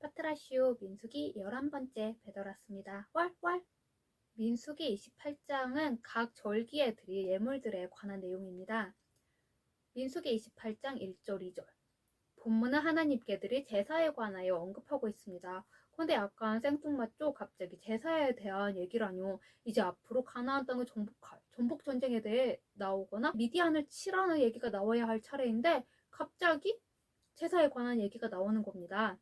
파트라슈 민수기 11번째 배달 왔습니다. 왈왈! 민수기 28장은 각 절기에 드릴 예물들에 관한 내용입니다. 민수기 28장 1절 2절 본문은 하나님께 드릴 제사에 관하여 언급하고 있습니다. 근데 약간 생뚱맞죠? 갑자기 제사에 대한 얘기라뇨. 이제 앞으로 가나안 땅을 정복할 정복 전쟁에 대해 나오거나 미디안을 치라는 얘기가 나와야 할 차례인데 갑자기 제사에 관한 얘기가 나오는 겁니다.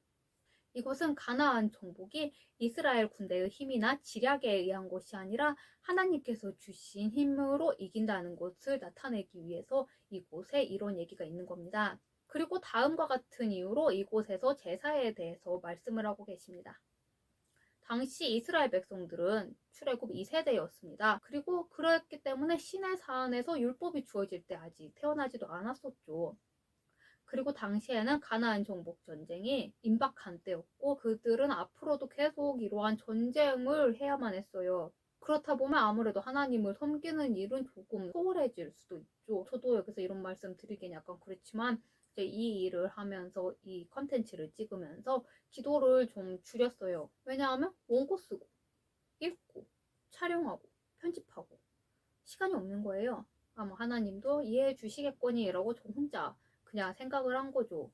이것은 가나안 정복이 이스라엘 군대의 힘이나 지략에 의한 것이 아니라 하나님께서 주신 힘으로 이긴다는 것을 나타내기 위해서 이곳에 이런 얘기가 있는 겁니다. 그리고 다음과 같은 이유로 이곳에서 제사에 대해서 말씀을 하고 계십니다. 당시 이스라엘 백성들은 출애굽 2세대였습니다. 그리고 그랬기 때문에 신의 사안에서 율법이 주어질 때 아직 태어나지도 않았었죠. 그리고 당시에는 가나안 정복 전쟁이 임박한 때였고 그들은 앞으로도 계속 이러한 전쟁을 해야만 했어요. 그렇다 보면 아무래도 하나님을 섬기는 일은 조금 소홀해질 수도 있죠. 저도 여기서 이런 말씀 드리긴 약간 그렇지만 이제 이 일을 하면서 이 컨텐츠를 찍으면서 기도를 좀 줄였어요. 왜냐하면 원고 쓰고 읽고 촬영하고 편집하고 시간이 없는 거예요. 아마 하나님도 이해해 주시겠거니 이러고 저 혼자 그냥 생각을 한 거죠.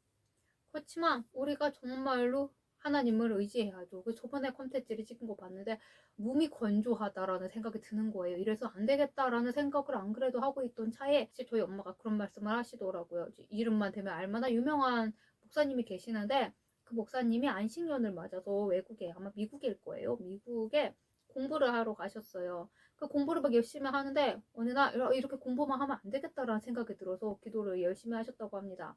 그렇지만 우리가 정말로 하나님을 의지해야죠. 그 저번에 콘텐츠를 찍은 거 봤는데 몸이 건조하다라는 생각이 드는 거예요. 이래서 안 되겠다라는 생각을 안 그래도 하고 있던 차에 저희 엄마가 그런 말씀을 하시더라고요. 이름만 대면 알만한 유명한 목사님이 계시는데 그 목사님이 안식년을 맞아서 외국에 아마 미국일 거예요. 미국에 공부를 하러 가셨어요. 그 공부를 막 열심히 하는데 어느 날 이렇게 공부만 하면 안 되겠다라는 생각이 들어서 기도를 열심히 하셨다고 합니다.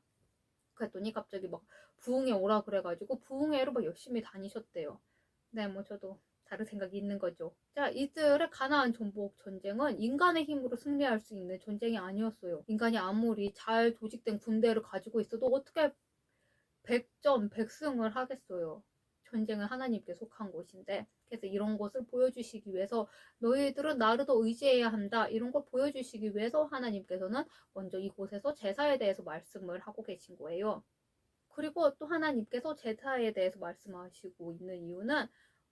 그랬더니 갑자기 막 부흥회 오라 그래가지고 부흥회로 막 열심히 다니셨대요. 네, 뭐 저도 다른 생각이 있는 거죠. 자, 이들의 가나안 정복 전쟁은 인간의 힘으로 승리할 수 있는 전쟁이 아니었어요. 인간이 아무리 잘 조직된 군대를 가지고 있어도 어떻게 100전 100승을 하겠어요. 전쟁은 하나님께 속한 것인데 그래서 이런 것을 보여주시기 위해서 너희들은 나를 더 의지해야 한다 이런 걸 보여주시기 위해서 하나님께서는 먼저 이곳에서 제사에 대해서 말씀을 하고 계신 거예요. 그리고 또 하나님께서 제사에 대해서 말씀하시고 있는 이유는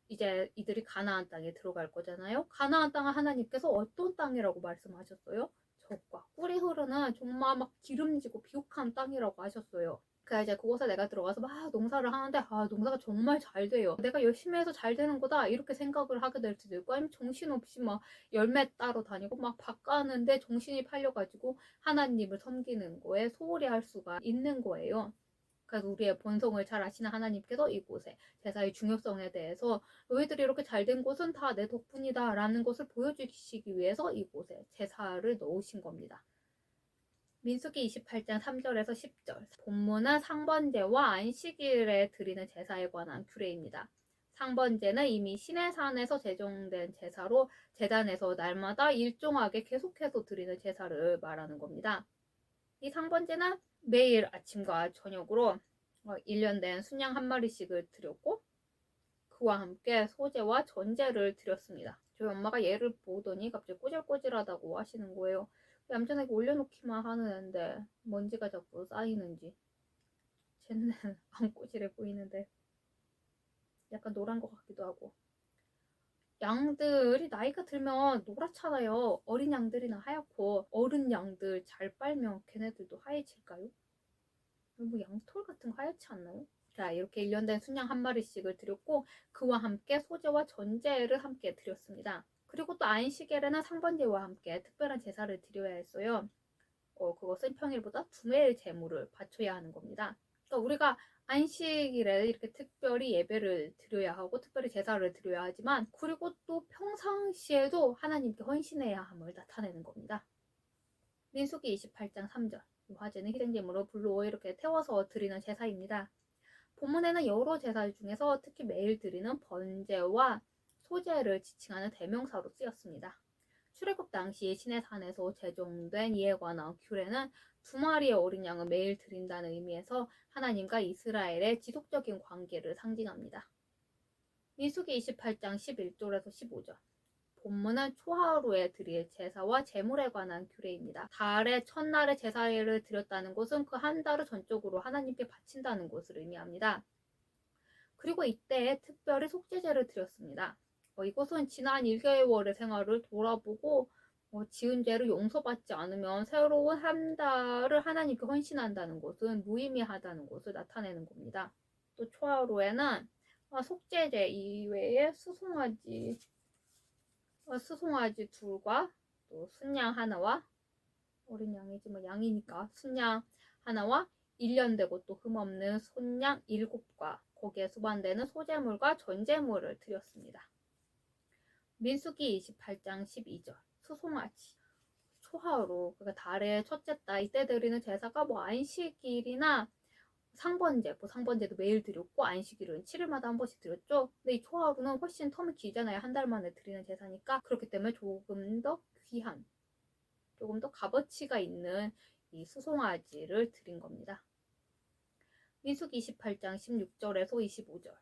이제 이들이 가나안 땅에 들어갈 거잖아요. 가나안 땅은 하나님께서 어떤 땅이라고 말씀하셨어요? 젖과 꿀이 흐르는 정말 막 기름지고 비옥한 땅이라고 하셨어요. 그래 이제 그곳에 내가 들어가서 막 농사를 하는데 농사가 정말 잘 돼요. 내가 열심히 해서 잘 되는 거다 이렇게 생각을 하게 될 수도 있고 아니면 정신없이 막 열매 따러 다니고 막 밭가는데 정신이 팔려가지고 하나님을 섬기는 거에 소홀히 할 수가 있는 거예요. 그래서 우리의 본성을 잘 아시는 하나님께서 이곳에 제사의 중요성에 대해서 너희들이 이렇게 잘 된 곳은 다 내 덕분이다 라는 것을 보여주시기 위해서 이곳에 제사를 넣으신 겁니다. 민수기 28장 3절에서 10절 본문은 상번제와 안식일에 드리는 제사에 관한 규례입니다. 상번제는 이미 시내산에서 제정된 제사로 제단에서 날마다 일정하게 계속해서 드리는 제사를 말하는 겁니다. 이 상번제는 매일 아침과 저녁으로 1년 된 순양 한 마리씩을 드렸고 그와 함께 소제와 전제를 드렸습니다. 저희 엄마가 얘를 보더니 갑자기 꼬질꼬질하다고 하시는 거예요. 얌전하게 올려놓기만 하는 앤데 먼지가 자꾸 쌓이는지 쟤는 안 꼬질해 보이는데 약간 노란 것 같기도 하고 양들이 나이가 들면 노랗잖아요. 어린 양들이나 하얗고 어른 양들 잘 빨면 걔네들도 하얘질까요? 뭐 양털 같은 거 하얗지 않나요? 자, 이렇게 1년 된 순양 한 마리씩을 드렸고 그와 함께 소제와 전제를 함께 드렸습니다. 그리고 또 안식일에는 상번제와 함께 특별한 제사를 드려야 했어요. 그것은 평일보다 2배의 제물을 바쳐야 하는 겁니다. 그러니까 우리가 안식일에 이렇게 특별히 예배를 드려야 하고 특별히 제사를 드려야 하지만 그리고 또 평상시에도 하나님께 헌신해야 함을 나타내는 겁니다. 민수기 28장 3절 이 화제는 희생제물로 불로 이렇게 태워서 드리는 제사입니다. 본문에는 여러 제사 중에서 특히 매일 드리는 번제와 소제를 지칭하는 대명사로 쓰였습니다. 출애굽 당시 시내산에서 제정된 이에 관한 규례는 2마리의 어린 양을 매일 드린다는 의미에서 하나님과 이스라엘의 지속적인 관계를 상징합니다. 민수기 28장 11절에서 15절 본문은 초하루에 드릴 제사와 제물에 관한 규례입니다. 달의 첫날에 제사를 드렸다는 것은 그 한 달을 전적으로 하나님께 바친다는 것을 의미합니다. 그리고 이때 특별히 속죄제를 드렸습니다. 이것은 지난 1개월의 생활을 돌아보고 지은 죄를 용서받지 않으면 새로운 한 달을 하나님께 헌신한다는 것은 무의미하다는 것을 나타내는 겁니다. 또 초하루에는 속죄제 이외에 수송아지 둘과 또 순양 하나와 어린 양이지 뭐 양이니까 순양 하나와 1년 되고 또 흠없는 순양 7과 거기에 수반되는 소제물과 전제물을 드렸습니다. 민수기 28장 12절 수송아지 초하루 그러니까 달의 첫째 달 이때 드리는 제사가 뭐 안식일이나 상번제, 뭐 상번제도 매일 드렸고 안식일은 7일마다 한 번씩 드렸죠. 근데 이 초하루는 훨씬 텀이 길잖아요. 한 달 만에 드리는 제사니까 그렇기 때문에 조금 더 귀한, 조금 더 값어치가 있는 이 수송아지를 드린 겁니다. 민수기 28장 16절에서 25절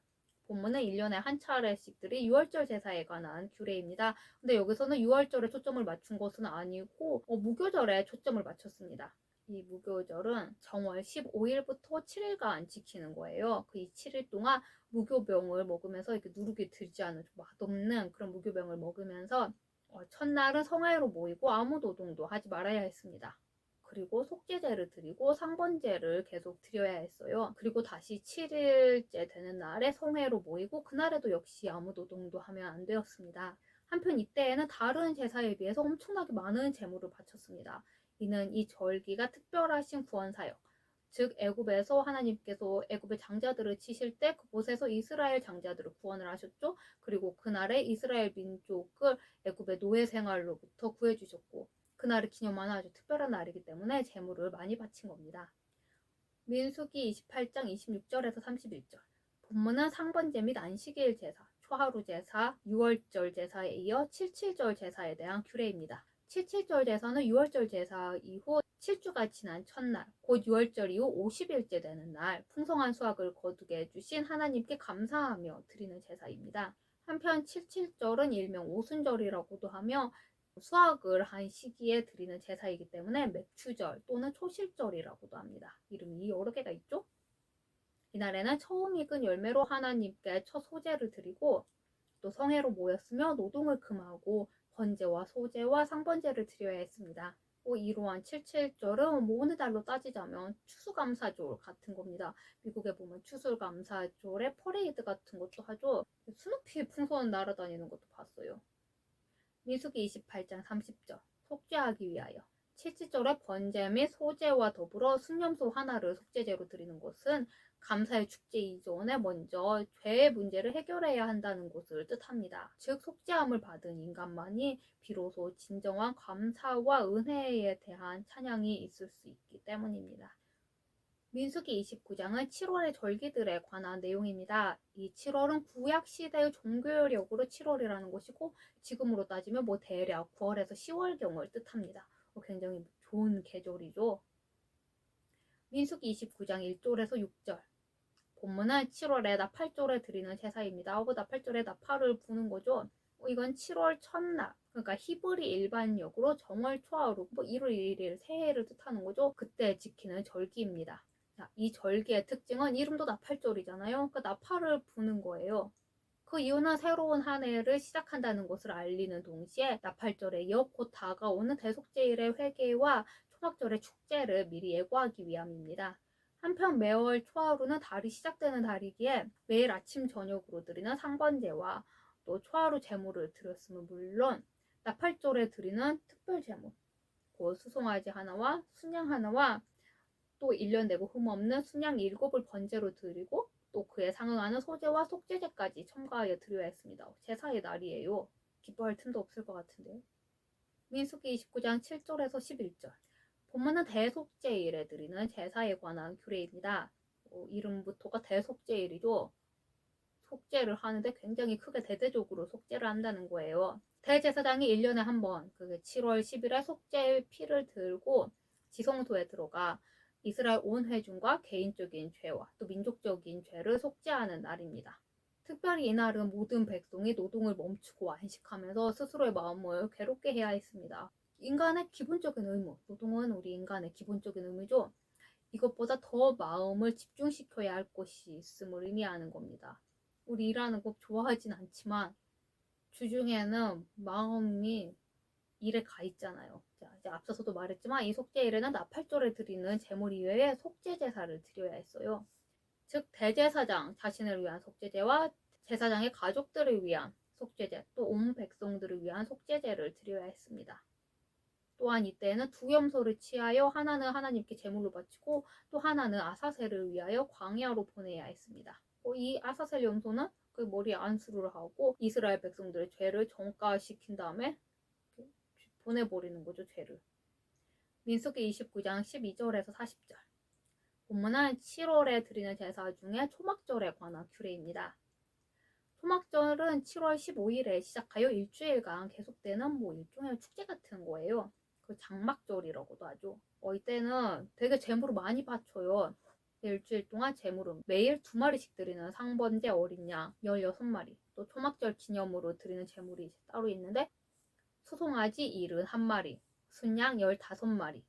본문은 1년에 한 차례씩들이 6월절 제사에 관한 규례입니다. 근데 여기서는 6월절에 초점을 맞춘 것은 아니고 무교절에 초점을 맞췄습니다. 이 무교절은 정월 15일부터 7일간 지키는 거예요. 그 7일 동안 무교병을 먹으면서 이렇게 누룩이 들지 않은 좀 맛없는 그런 무교병을 먹으면서 첫날은 성회로 모이고 아무 노동도 하지 말아야 했습니다. 그리고 속죄제를 드리고 상번제를 계속 드려야 했어요. 그리고 다시 7일째 되는 날에 성회로 모이고 그날에도 역시 아무 노동도 하면 안 되었습니다. 한편 이때에는 다른 제사에 비해서 엄청나게 많은 제물을 바쳤습니다. 이는 이 절기가 특별하신 구원사역, 즉 애굽에서 하나님께서 애굽의 장자들을 치실 때 그곳에서 이스라엘 장자들을 구원을 하셨죠. 그리고 그날에 이스라엘 민족을 애굽의 노예 생활로부터 구해주셨고 그날을 기념하는 아주 특별한 날이기 때문에 제물을 많이 바친 겁니다. 민수기 28장 26절에서 31절 본문은 상번제 및 안식일 제사, 초하루 제사, 6월절 제사에 이어 77절 제사에 대한 규례입니다. 77절 제사는 6월절 제사 이후 7주가 지난 첫날, 곧 6월절 이후 50일째 되는 날 풍성한 수확을 거두게 해주신 하나님께 감사하며 드리는 제사입니다. 한편 77절은 일명 오순절이라고도 하며 수확을 한 시기에 드리는 제사이기 때문에 맥추절 또는 초실절이라고도 합니다. 이름이 여러 개가 있죠? 이날에는 처음 익은 열매로 하나님께 첫 소제를 드리고 또 성회로 모였으며 노동을 금하고 번제와 소제와 상번제를 드려야 했습니다. 이러한 77절은 뭐 어느 달로 따지자면 추수감사절 같은 겁니다. 미국에 보면 추수감사절에 퍼레이드 같은 것도 하죠. 스누피 풍선 날아다니는 것도 봤어요. 민수기 28장 30절 속죄하기 위하여 77절에 번제 및 소제와 더불어 순념소 하나를 속죄제로 드리는 것은 감사의 축제 이전에 먼저 죄의 문제를 해결해야 한다는 것을 뜻합니다. 즉 속죄함을 받은 인간만이 비로소 진정한 감사와 은혜에 대한 찬양이 있을 수 있기 때문입니다. 민수기 29장은 7월의 절기들에 관한 내용입니다. 이 7월은 구약시대의 종교력으로 7월이라는 것이고 지금으로 따지면 뭐 대략 9월에서 10월경을 뜻합니다. 굉장히 좋은 계절이죠. 민수기 29장 1절에서 6절 본문은 7월에 나팔절에 드리는 제사입니다. 나팔절에 나팔을 부는 거죠. 이건 7월 첫날, 그러니까 히브리 일반역으로 정월 초하루, 1월 1일 새해를 뜻하는 거죠. 그때 지키는 절기입니다. 이 절기의 특징은 이름도 나팔절이잖아요. 그러니까 나팔을 부는 거예요. 그 이유는 새로운 한 해를 시작한다는 것을 알리는 동시에 나팔절에 이어 곧 다가오는 대속제일의 회개와 초막절의 축제를 미리 예고하기 위함입니다. 한편 매월 초하루는 달이 시작되는 달이기에 매일 아침 저녁으로 드리는 상번제와 또 초하루 제물을 드렸으면 물론 나팔절에 드리는 특별 제물, 곧 수송아지 하나와 순양 하나와 또 1년 내고 흠없는 순양 7을 번제로 드리고 또 그에 상응하는 소제와 속죄제까지 첨가하여 드려야 했습니다. 제사의 날이에요. 기뻐할 틈도 없을 것 같은데요. 민수기 29장 7절에서 11절 본문은 대속제일에 드리는 제사에 관한 규례입니다. 이름부터가 대속제일이죠. 속죄를 하는데 굉장히 크게 대대적으로 속죄를 한다는 거예요. 대제사장이 1년에 한 번, 그게 7월 10일에 속죄의 피를 들고 지성소에 들어가 이스라엘 온 회중과 개인적인 죄와 또 민족적인 죄를 속죄하는 날입니다. 특별히 이날은 모든 백성이 노동을 멈추고 안식하면서 스스로의 마음을 괴롭게 해야 했습니다. 인간의 기본적인 의무, 노동은 우리 인간의 기본적인 의무죠. 이것보다 더 마음을 집중시켜야 할 것이 있음을 의미하는 겁니다. 우리 일하는 거 좋아하진 않지만 주중에는 마음이 일에 가 있잖아요. 자, 이제 앞서서도 말했지만 이 속죄일에는 나팔절에 드리는 제물 이외에 속죄 제사를 드려야 했어요. 즉 대제사장 자신을 위한 속죄제와 제사장의 가족들을 위한 속죄제, 또 온 백성들을 위한 속죄제를 드려야 했습니다. 또한 이때에는 두 염소를 취하여 하나는 하나님께 제물로 바치고 또 하나는 아사셀을 위하여 광야로 보내야 했습니다. 이 아사셀 염소는 그 머리에 안수를 하고 이스라엘 백성들의 죄를 정가시킨 다음에 보내버리는 거죠, 죄를. 민수기 29장 12절에서 40절. 본문은 7월에 드리는 제사 중에 초막절에 관한 규례입니다. 초막절은 7월 15일에 시작하여 일주일간 계속되는 일종의 축제 같은 거예요. 그 장막절이라고도 하죠. 이때는 되게 제물을 많이 바쳐요. 일주일 동안 제물은 매일 2마리씩 드리는 상번제 어린 양 16마리, 또 초막절 기념으로 드리는 제물이 따로 있는데 소송아지 71마리, 순양 15마리,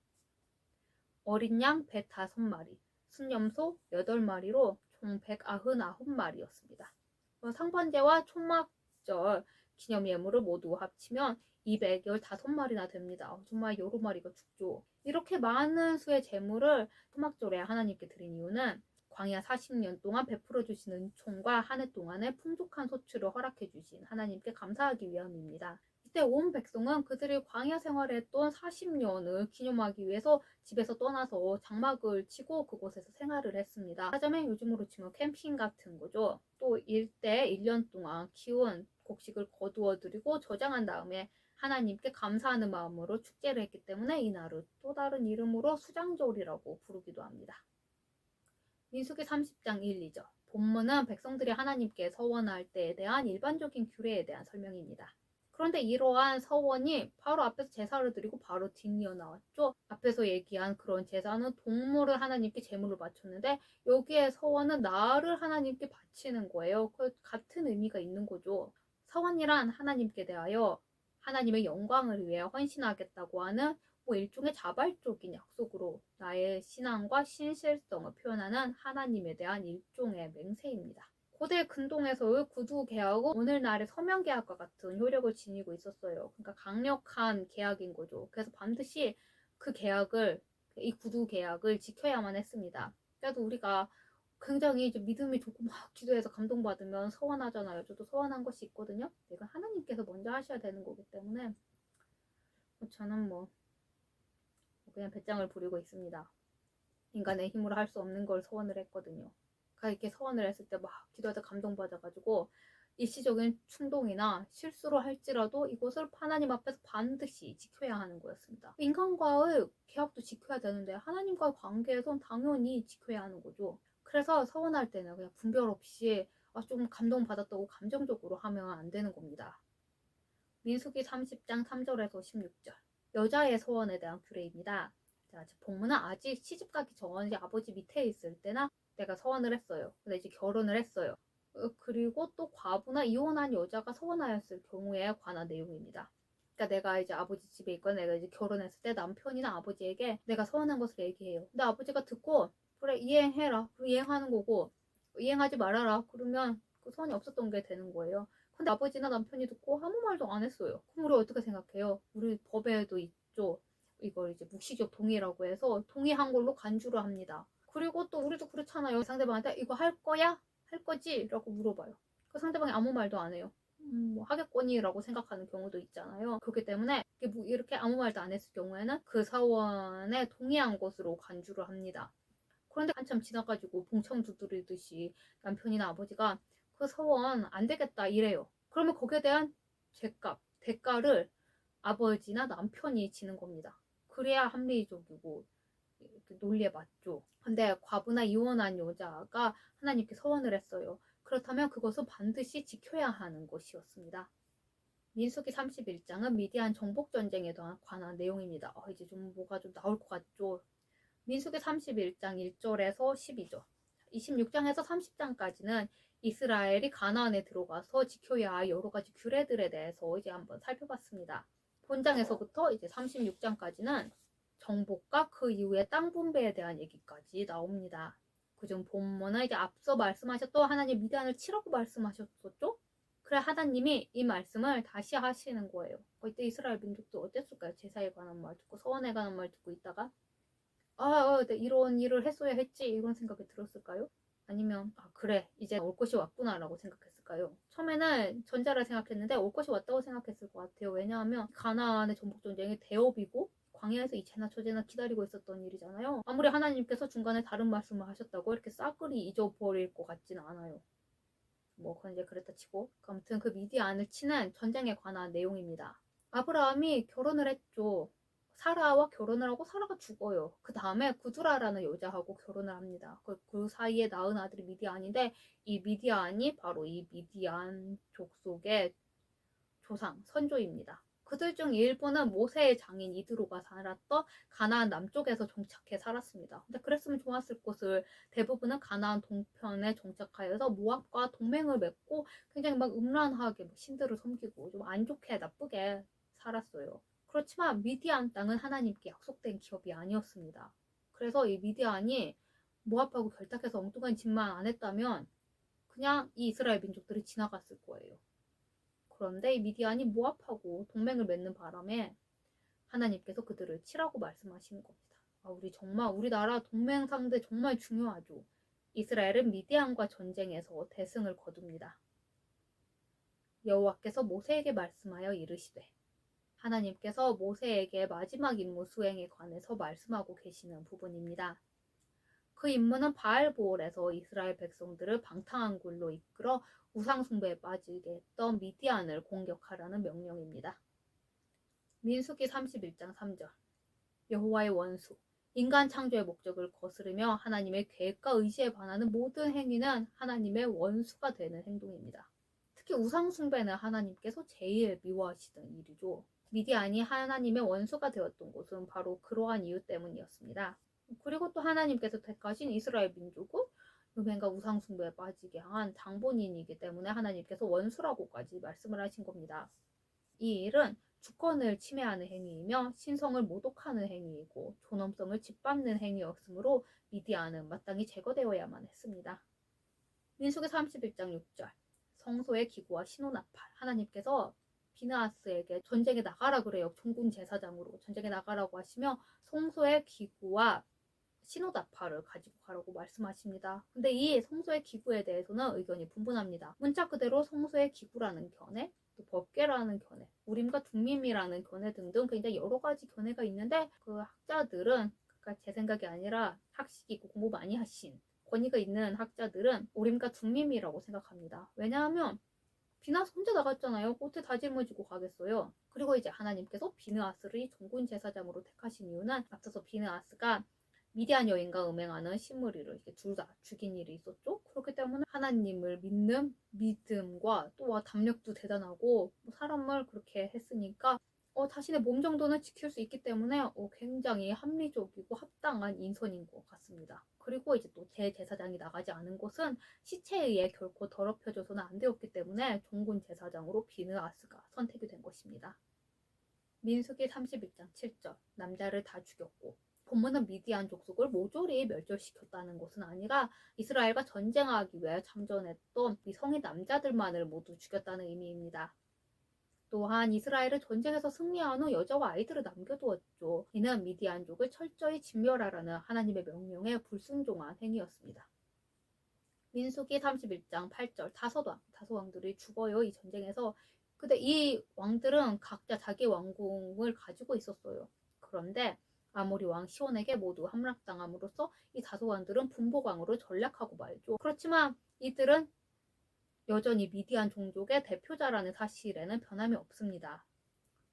어린 양 105마리, 순염소 8마리로 총 199마리였습니다. 상번제와 초막절 기념 예물을 모두 합치면 215마리나 됩니다. 정말 여러 마리가 죽죠. 이렇게 많은 수의 제물을 초막절에 하나님께 드린 이유는 광야 40년 동안 베풀어 주신 은총과 한 해 동안의 풍족한 소출을 허락해 주신 하나님께 감사하기 위함입니다. 이때 온 백성은 그들이 광야 생활했던 40년을 기념하기 위해서 집에서 떠나서 장막을 치고 그곳에서 생활을 했습니다. 하자면 요즘으로 치면 캠핑 같은 거죠. 또 일대 1년 동안 키운 곡식을 거두어 드리고 저장한 다음에 하나님께 감사하는 마음으로 축제를 했기 때문에 이날을 또 다른 이름으로 수장절이라고 부르기도 합니다. 민수기 30장 1, 2절. 본문은 백성들이 하나님께 서원할 때에 대한 일반적인 규례에 대한 설명입니다. 그런데 이러한 서원이 바로 앞에서 제사를 드리고 바로 뒷이어 나왔죠. 앞에서 얘기한 그런 제사는 동물을 하나님께 제물을 바쳤는데 여기에 서원은 나를 하나님께 바치는 거예요. 그 같은 의미가 있는 거죠. 서원이란 하나님께 대하여 하나님의 영광을 위해 헌신하겠다고 하는 일종의 자발적인 약속으로 나의 신앙과 신실성을 표현하는 하나님에 대한 일종의 맹세입니다. 고대 근동에서의 구두 계약은 오늘날의 서명 계약과 같은 효력을 지니고 있었어요. 그러니까 강력한 계약인 거죠. 그래서 반드시 그 계약을, 이 구두 계약을 지켜야만 했습니다. 그래도 우리가 굉장히 이제 믿음이 좋고 막 기도해서 감동받으면 서원하잖아요. 저도 서원한 것이 있거든요. 이건 하나님께서 먼저 하셔야 되는 거기 때문에 저는 그냥 배짱을 부리고 있습니다. 인간의 힘으로 할 수 없는 걸 서원을 했거든요. 이렇게 서원을 했을 때 막 기도하다 감동받아가지고 일시적인 충동이나 실수로 할지라도 이것을 하나님 앞에서 반드시 지켜야 하는 거였습니다. 인간과의 계약도 지켜야 되는데 하나님과의 관계에선 당연히 지켜야 하는 거죠. 그래서 서원할 때는 그냥 분별 없이 좀 감동받았다고 감정적으로 하면 안 되는 겁니다. 민수기 30장 3절에서 16절. 여자의 서원에 대한 규례입니다. 자, 본문은 아직 시집가기 전 아버지 밑에 있을 때나 내가 서원을 했어요. 근데 이제 결혼을 했어요. 그리고 또 과부나 이혼한 여자가 서원하였을 경우에 관한 내용입니다. 그러니까 내가 이제 아버지 집에 있거나 내가 이제 결혼했을 때 남편이나 아버지에게 내가 서원한 것을 얘기해요. 근데 아버지가 듣고 그래 이행해라. 이행하는 거고 이행하지 말아라. 그러면 그 서원이 없었던 게 되는 거예요. 근데 아버지나 남편이 듣고 아무 말도 안 했어요. 그럼 우리 어떻게 생각해요? 우리 법에도 있죠. 이걸 이제 묵시적 동의라고 해서 동의한 걸로 간주를 합니다. 그리고 또 우리도 그렇잖아요. 상대방한테 이거 할 거야? 할 거지? 라고 물어봐요. 그 상대방이 아무 말도 안 해요. 하겠거니라고 생각하는 경우도 있잖아요. 그렇기 때문에 이렇게 아무 말도 안 했을 경우에는 그 사원에 동의한 것으로 간주를 합니다. 그런데 한참 지나가지고 봉창 두드리듯이 남편이나 아버지가 그 서원 안 되겠다 이래요. 그러면 거기에 대한 죄값, 대가를 아버지나 남편이 지는 겁니다. 그래야 합리적이고 논리에 맞죠. 근데 과부나 이혼한 여자가 하나님께 서원을 했어요. 그렇다면 그것은 반드시 지켜야 하는 것이었습니다. 민수기 31장은 미디안 정복전쟁에 관한 내용입니다. 이제 좀 뭐가 좀 나올 것 같죠. 민수기 31장 1절에서 12절 26장에서 30장까지는 이스라엘이 가나안에 들어가서 지켜야 할 여러 가지 규례들에 대해서 이제 한번 살펴봤습니다. 본장에서부터 이제 36장까지는 정복과 그 이후에 땅 분배에 대한 얘기까지 나옵니다. 그중 본문은 이제 앞서 말씀하셨던 하나님 미디안을 치라고 말씀하셨었죠? 그래 하나님이 이 말씀을 다시 하시는 거예요. 이때 이스라엘 민족도 어땠을까요? 제사에 관한 말 듣고 서원에 관한 말 듣고 있다가 네, 이런 일을 했어야 했지 이런 생각이 들었을까요? 아니면 그래 이제 올 것이 왔구나라고 생각했을까요? 처음에는 전자를 생각했는데 올 것이 왔다고 생각했을 것 같아요. 왜냐하면 가나안의 전복 전쟁이 대업이고 광야에서 이채나 저채나 기다리고 있었던 일이잖아요. 아무리 하나님께서 중간에 다른 말씀을 하셨다고 이렇게 싸그리 잊어버릴 것 같지는 않아요. 그건 이제 그랬다 치고 아무튼 그 미디안을 치는 전쟁에 관한 내용입니다. 아브라함이 결혼을 했죠. 사라와 결혼을 하고 사라가 죽어요. 그 다음에 구두라라는 여자하고 결혼을 합니다. 그 사이에 낳은 아들이 미디안인데 이 미디안이 바로 이 미디안 족속의 조상, 선조입니다. 그들 중 일부는 모세의 장인 이드로가 살았던 가나안 남쪽에서 정착해 살았습니다. 근데 그랬으면 좋았을 곳을 대부분은 가나안 동편에 정착하여서 모압과 동맹을 맺고 굉장히 막 음란하게 신들을 섬기고 좀 안 좋게 나쁘게 살았어요. 그렇지만 미디안 땅은 하나님께 약속된 기업이 아니었습니다. 그래서 이 미디안이 모압하고 결탁해서 엉뚱한 짓만 안 했다면 그냥 이 이스라엘 민족들이 지나갔을 거예요. 그런데 이 미디안이 모압하고 동맹을 맺는 바람에 하나님께서 그들을 치라고 말씀하시는 겁니다. 우리나라 동맹 상대 정말 중요하죠. 이스라엘은 미디안과 전쟁에서 대승을 거둡니다. 여호와께서 모세에게 말씀하여 이르시되 하나님께서 모세에게 마지막 임무 수행에 관해서 말씀하고 계시는 부분입니다. 그 임무는 바알보올에서 이스라엘 백성들을 방탕한 굴로 이끌어 우상숭배에 빠지게 했던 미디안을 공격하라는 명령입니다. 민수기 31장 3절 여호와의 원수 인간 창조의 목적을 거스르며 하나님의 계획과 의지에 반하는 모든 행위는 하나님의 원수가 되는 행동입니다. 특히 우상숭배는 하나님께서 제일 미워하시던 일이죠. 미디안이 하나님의 원수가 되었던 것은 바로 그러한 이유 때문이었습니다. 그리고 또 하나님께서 택하신 이스라엘 민족은 음행과 우상숭배에 빠지게 한 장본인이기 때문에 하나님께서 원수라고까지 말씀을 하신 겁니다. 이 일은 주권을 침해하는 행위이며 신성을 모독하는 행위이고 존엄성을 짓밟는 행위였으므로 미디안은 마땅히 제거되어야만 했습니다. 민수기 31장 6절 성소의 기구와 신혼나팔 하나님께서 비느하스에게 전쟁에 나가라 그래요. 총군 제사장으로 전쟁에 나가라고 하시며 성소의 기구와 신호나팔을 가지고 가라고 말씀하십니다. 근데 이 성소의 기구에 대해서는 의견이 분분합니다. 문자 그대로 성소의 기구라는 견해, 또 법궤라는 견해, 우림과 둠밈이라는 견해 등등 굉장히 여러 가지 견해가 있는데 그 학자들은 그러니까 제 생각이 아니라 학식이고 공부 많이 하신 권위가 있는 학자들은 우림과 둠밈이라고 생각합니다. 왜냐하면 비느하스 혼자 나갔잖아요. 어떻게 다 짊어지고 가겠어요. 그리고 이제 하나님께서 비느하스를 종군 제사장으로 택하신 이유는 앞서서 비느하스가 미디안 여인과 음행하는 시므리를 둘 다 죽인 일이 있었죠. 그렇기 때문에 하나님을 믿는 믿음과 또 담력도 대단하고 사람을 그렇게 했으니까 자신의 몸 정도는 지킬 수 있기 때문에 굉장히 합리적이고 합당한 인선인 것 같습니다. 그리고 이제 또 대제사장이 나가지 않은 것은 시체에 의해 결코 더럽혀져서는 안 되었기 때문에 종군 제사장으로 비느하스가 선택이 된 것입니다. 민수기 31장 7절 남자를 다 죽였고 본문은 미디안 족속을 모조리 멸절시켰다는 것은 아니라 이스라엘과 전쟁하기 위해 참전했던 이 성인 남자들만을 모두 죽였다는 의미입니다. 또한 이스라엘은 전쟁에서 승리한 후 여자와 아이들을 남겨두었죠. 이는 미디안족을 철저히 진멸하라는 하나님의 명령에 불순종한 행위였습니다. 민수기 31장 8절 다소왕들이 죽어요. 이 전쟁에서. 근데 이 왕들은 각자 자기 왕궁을 가지고 있었어요. 그런데 아모리 왕 시온에게 모두 함락당함으로써 이 다소왕들은 분봉왕으로 전락하고 말죠. 그렇지만 이들은 여전히 미디안 종족의 대표자라는 사실에는 변함이 없습니다.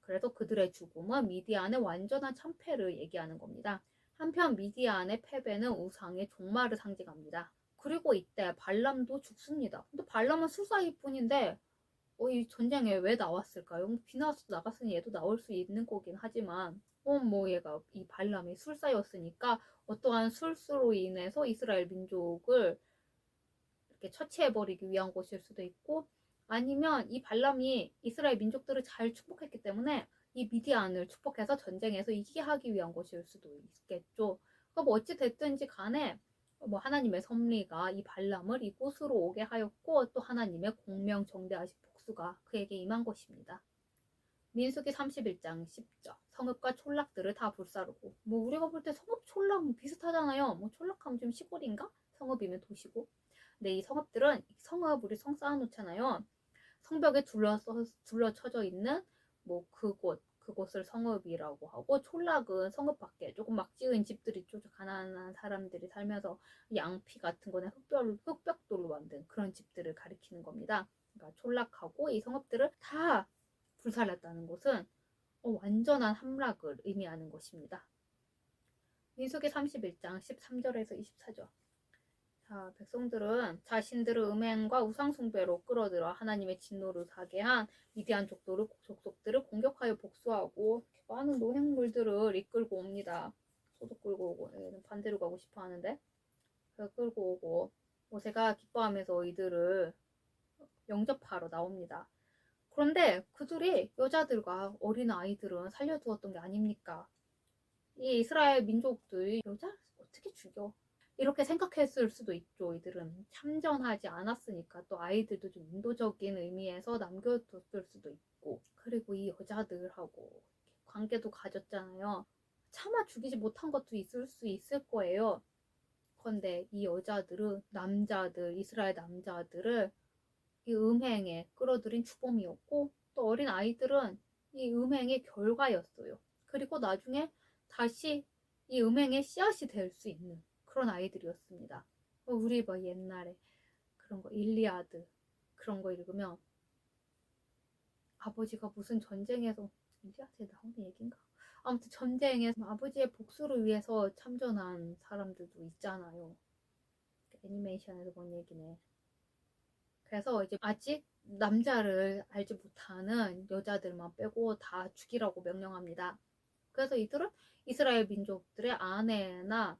그래서 그들의 죽음은 미디안의 완전한 참패를 얘기하는 겁니다. 한편 미디안의 패배는 우상의 종말을 상징합니다. 그리고 이때 발람도 죽습니다. 근데 발람은 술사일 뿐인데 이 전쟁에 왜 나왔을까요? 비나스 나갔으니 얘도 나올 수 있는 거긴 하지만 얘가 이 발람이 술사였으니까 어떠한 술수로 인해서 이스라엘 민족을 이렇게 처치해버리기 위한 것일 수도 있고 아니면 이 발람이 이스라엘 민족들을 잘 축복했기 때문에 이 미디안을 축복해서 전쟁에서 이기게 하기 위한 것일 수도 있겠죠. 그러니까 뭐 어찌 됐든지 간에 뭐 하나님의 섭리가 이 발람을 이곳으로 오게 하였고 또 하나님의 공명정대하신 복수가 그에게 임한 것입니다. 민수기 31장 10절 성읍과 촌락들을 다 불사르고 뭐 우리가 볼 때 성읍 촌락 비슷하잖아요. 뭐 촌락하면 좀 시골인가? 성읍이면 도시고. 근데 이 성읍들은 성읍 우리 성 쌓아놓잖아요. 성벽에 둘러쳐져 있는 뭐 그곳을 성읍이라고 하고 촌락은 성읍 밖에 조금 막 지은 집들이 좀 가난한 사람들이 살면서 양피 같은 거는 흙벽돌로 만든 그런 집들을 가리키는 겁니다. 그러니까 촌락하고 이 성읍들을 다 불살랐다는 것은 완전한 함락을 의미하는 것입니다. 민수기 31장 13절에서 24절 자, 백성들은 자신들의 음행과 우상숭배로 끌어들여 하나님의 진노를 사게 한 미디안 족속들을 공격하여 복수하고 많은 노획물들을 이끌고 옵니다. 소도 끌고 오고 얘는 반대로 가고 싶어 하는데 끌고 오고 모세가 기뻐하면서 이들을 영접하러 나옵니다. 그런데 그들이 여자들과 어린 아이들은 살려두었던 게 아닙니까? 이 이스라엘 민족들이 여자 어떻게 죽여? 이렇게 생각했을 수도 있죠. 이들은 참전하지 않았으니까 또 아이들도 좀 인도적인 의미에서 남겨뒀을 수도 있고 그리고 이 여자들하고 관계도 가졌잖아요. 차마 죽이지 못한 것도 있을 수 있을 거예요. 그런데 이 여자들은 이스라엘 남자들을 이 음행에 끌어들인 주범이었고 또 어린 아이들은 이 음행의 결과였어요. 그리고 나중에 다시 이 음행의 씨앗이 될 수 있는 그런 아이들이었습니다. 우리 뭐 옛날에 그런 거 일리아드 그런 거 읽으면 아버지가 무슨 전쟁에서 일리아드에 나오는 얘기인가? 아무튼 전쟁에서 아버지의 복수를 위해서 참전한 사람들도 있잖아요. 애니메이션에서 본 얘기네. 그래서 이제 아직 남자를 알지 못하는 여자들만 빼고 다 죽이라고 명령합니다. 그래서 이들은 이스라엘 민족들의 아내나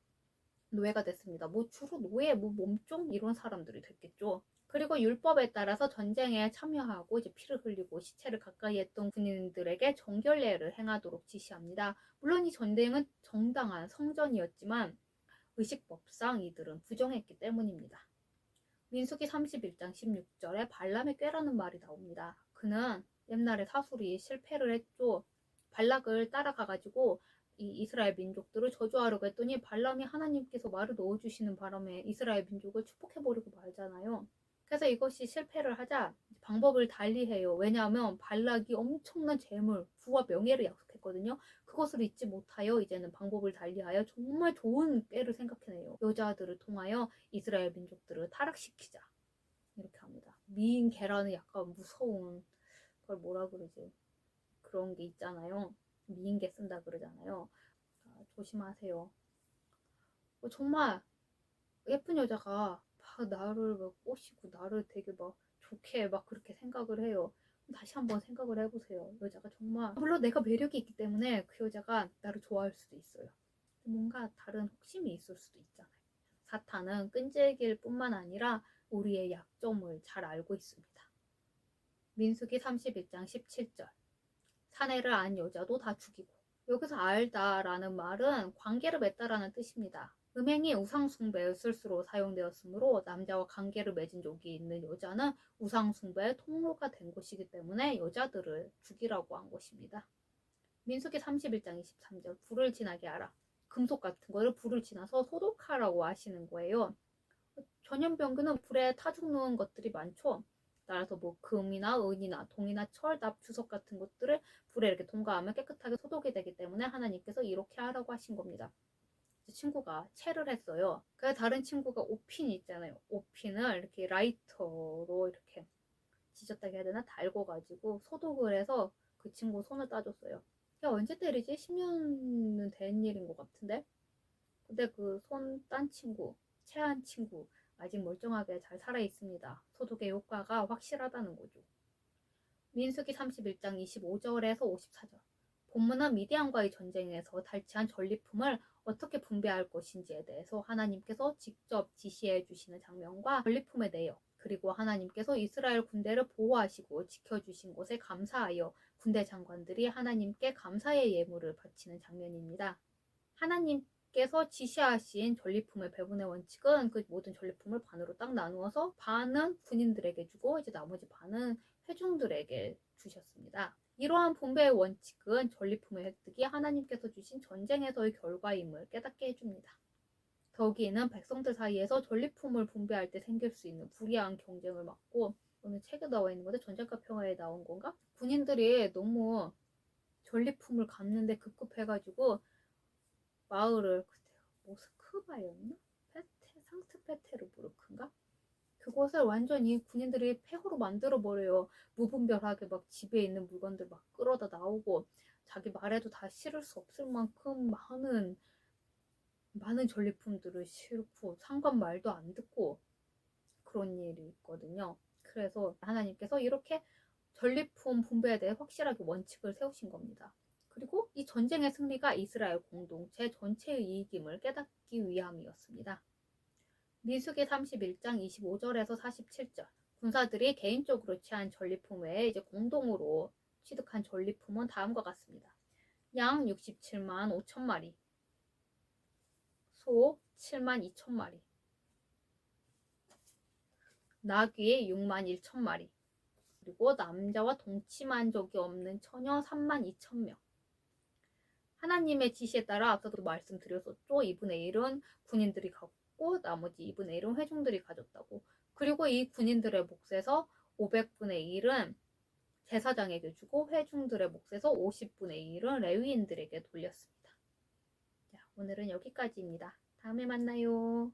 노예가 됐습니다. 뭐 주로 노예, 뭐 몸종 이런 사람들이 됐겠죠. 그리고 율법에 따라서 전쟁에 참여하고 이제 피를 흘리고 시체를 가까이 했던 군인들에게 정결례를 행하도록 지시합니다. 물론 이 전쟁은 정당한 성전이었지만 의식법상 이들은 부정했기 때문입니다. 민수기 31장 16절에 발람의 꾀라는 말이 나옵니다. 그는 옛날에 사술이 실패를 했죠. 발락을 따라가가지고 이 이스라엘 민족들을 저주하려고 했더니 발람이 하나님께서 말을 넣어주시는 바람에 이스라엘 민족을 축복해버리고 말잖아요. 그래서 이것이 실패를 하자 방법을 달리해요. 왜냐하면 발락이 엄청난 재물, 부와 명예를 약속했거든요. 그것을 잊지 못하여 이제는 방법을 달리하여 정말 좋은 꾀를 생각해내요. 여자들을 통하여 이스라엘 민족들을 타락시키자. 이렇게 합니다. 미인 계란은 약간 무서운 그걸 뭐라 그러지? 그런 게 있잖아요. 미인계 쓴다 그러잖아요. 조심하세요. 정말 예쁜 여자가 막 나를 막 꼬시고 나를 되게 막 좋게 막 그렇게 생각을 해요. 다시 한번 생각을 해보세요. 여자가 정말 물론 내가 매력이 있기 때문에 그 여자가 나를 좋아할 수도 있어요. 뭔가 다른 혹심이 있을 수도 있잖아요. 사탄은 끈질길 뿐만 아니라 우리의 약점을 잘 알고 있습니다. 민수기 31장 17절 사내를 안 여자도 다 죽이고 여기서 알다라는 말은 관계를 맺다라는 뜻입니다. 음행이 우상숭배의 술수로 사용되었으므로 남자와 관계를 맺은 적이 있는 여자는 우상숭배의 통로가 된 것이기 때문에 여자들을 죽이라고 한 것입니다. 민수기 31장 23절 불을 지나게 하라. 금속 같은 거를 불을 지나서 소독하라고 하시는 거예요. 전염병균은 불에 타 죽는 것들이 많죠. 따라서 뭐 금이나 은이나 동이나 철, 납, 주석 같은 것들을 불에 이렇게 통과하면 깨끗하게 소독이 되기 때문에 하나님께서 이렇게 하라고 하신 겁니다. 친구가 채를 했어요. 그래서 다른 친구가 오핀이 있잖아요. 오핀을 이렇게 라이터로 이렇게 지졌다고 해야 되나? 달궈가지고 소독을 해서 그 친구 손을 따줬어요. 야, 언제 때리지? 10년은 된 일인 것 같은데? 근데 그 손 딴 친구, 체한 친구 아직 멀쩡하게 잘 살아있습니다. 소독의 효과가 확실하다는 거죠. 민수기 31장 25절에서 54절 본문은 미디안과의 전쟁에서 탈취한 전리품을 어떻게 분배할 것인지에 대해서 하나님께서 직접 지시해 주시는 장면과 전리품의 내용 그리고 하나님께서 이스라엘 군대를 보호하시고 지켜주신 것에 감사하여 군대 장관들이 하나님께 감사의 예물을 바치는 장면입니다. 하나님께서 지시하신 전리품의 배분의 원칙은 그 모든 전리품을 반으로 딱 나누어서 반은 군인들에게 주고 이제 나머지 반은 회중들에게 주셨습니다. 이러한 분배의 원칙은 전리품의 획득이 하나님께서 주신 전쟁에서의 결과임을 깨닫게 해줍니다. 더기에는 백성들 사이에서 전리품을 분배할 때 생길 수 있는 불이한 경쟁을 막고, 오늘 책에 나와 있는 건데 전쟁과 평화에 나온 건가? 군인들이 너무 전리품을 갚는데 급급해가지고 마을을 그때 모스크바였나? 상트페테르부르크인가? 그곳을 완전히 군인들이 폐허로 만들어버려요. 무분별하게 막 집에 있는 물건들 막 끌어다 나오고, 자기 말해도 다 실을 수 없을 만큼 많은 전리품들을 싣고 상관 말도 안 듣고 그런 일이 있거든요. 그래서 하나님께서 이렇게 전리품 분배에 대해 확실하게 원칙을 세우신 겁니다. 그리고 이 전쟁의 승리가 이스라엘 공동체 전체의 이익임을 깨닫기 위함이었습니다. 민수기 31장 25절에서 47절. 군사들이 개인적으로 취한 전리품 외에 이제 공동으로 취득한 전리품은 다음과 같습니다. 양 67만 5천 마리, 소 7만 2천 마리, 나귀 6만 1천 마리, 그리고 남자와 동침한 적이 없는 처녀 3만 2천 명. 하나님의 지시에 따라 앞서도 말씀드렸었죠. 2분의 1은 군인들이 갖고 나머지 2분의 1은 회중들이 가졌다고. 그리고 이 군인들의 몫에서 500분의 1은 제사장에게 주고 회중들의 몫에서 50분의 1은 레위인들에게 돌렸습니다. 자, 오늘은 여기까지입니다. 다음에 만나요.